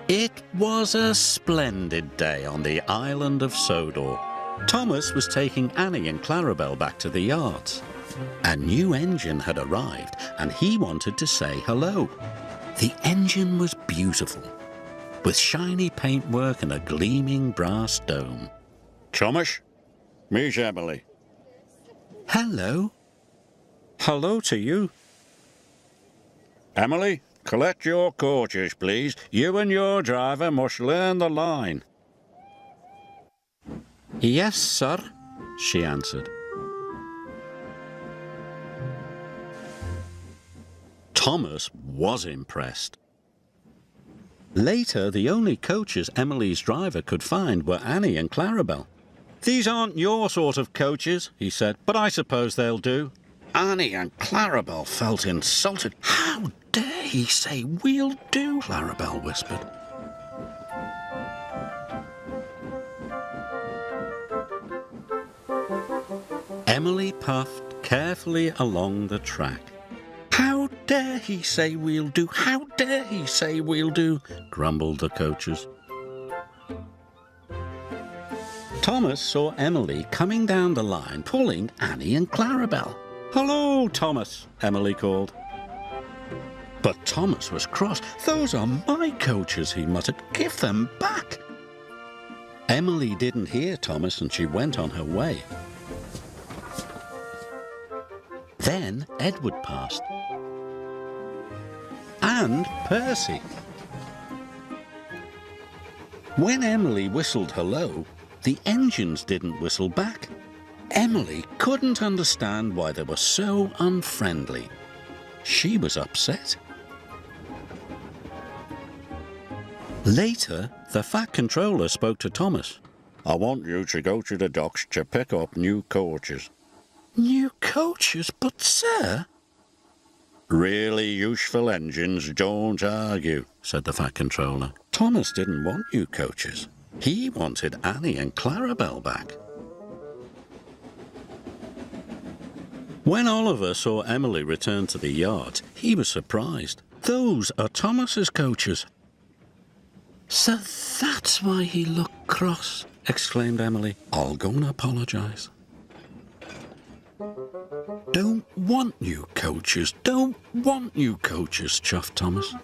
It was a splendid day on the island of Sodor. Thomas was taking Annie and Clarabel back to the yards. A new engine had arrived and he wanted to say hello. The engine was beautiful, with shiny paintwork and a gleaming brass dome. Tomish, meet Emily. Hello. Hello to you. Emily, collect your coaches, please. You and your driver must learn the line. Yes, sir, she answered. Thomas was impressed. Later, the only coaches Emily's driver could find were Annie and Clarabel. "These aren't your sort of coaches," he said, "but I suppose they'll do." Annie and Clarabel felt insulted. "How dare he say we'll do?" Clarabel whispered. Emily puffed carefully along the track. "How dare he say we'll do? How dare he say we'll do?" grumbled the coaches. Thomas saw Emily coming down the line, pulling Annie and Clarabel. "Hello, Thomas," Emily called. But Thomas was cross. "Those are my coaches," he muttered. "Give them back." Emily didn't hear Thomas and she went on her way. Then Edward passed. And Percy. When Emily whistled hello, the engines didn't whistle back. Emily couldn't understand why they were so unfriendly. She was upset. Later, the Fat Controller spoke to Thomas. "I want you to go to the docks to pick up new coaches." "New coaches? But, sir—" "Really useful engines don't argue," said the Fat Controller. Thomas didn't want new coaches. He wanted Annie and Clarabel back. When Oliver saw Emily return to the yard, he was surprised. "Those are Thomas's coaches." "So that's why he looked cross," exclaimed Emily. "I'll go and apologise." "Don't want new coaches, don't want new coaches," chuffed Thomas.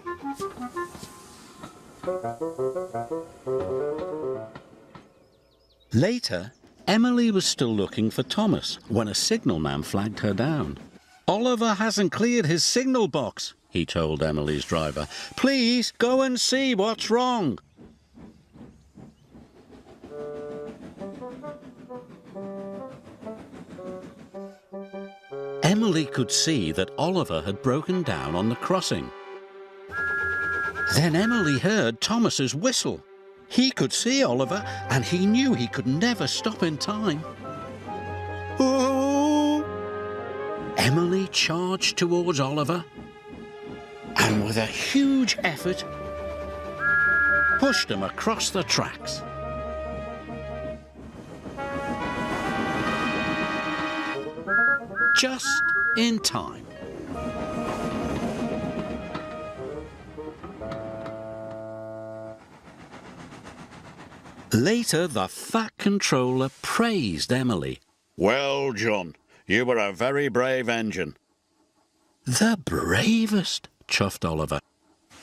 Later, Emily was still looking for Thomas when a signalman flagged her down. "Oliver hasn't cleared his signal box," he told Emily's driver. "Please go and see what's wrong." Emily could see that Oliver had broken down on the crossing. Then Emily heard Thomas's whistle. He could see Oliver, and he knew he could never stop in time. Oh! Emily charged towards Oliver, and with a huge effort, pushed him across the tracks. Just in time. Later, the Fat Controller praised Emily. "Well, John, you were a very brave engine." "The bravest," chuffed Oliver.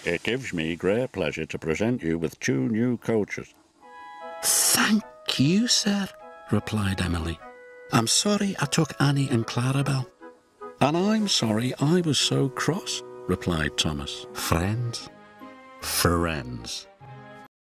"It gives me great pleasure to present you with 2 new coaches." "Thank you, sir," replied Emily. "I'm sorry I took Annie and Clarabel." "And I'm sorry I was so cross," replied Thomas. Friends? Friends.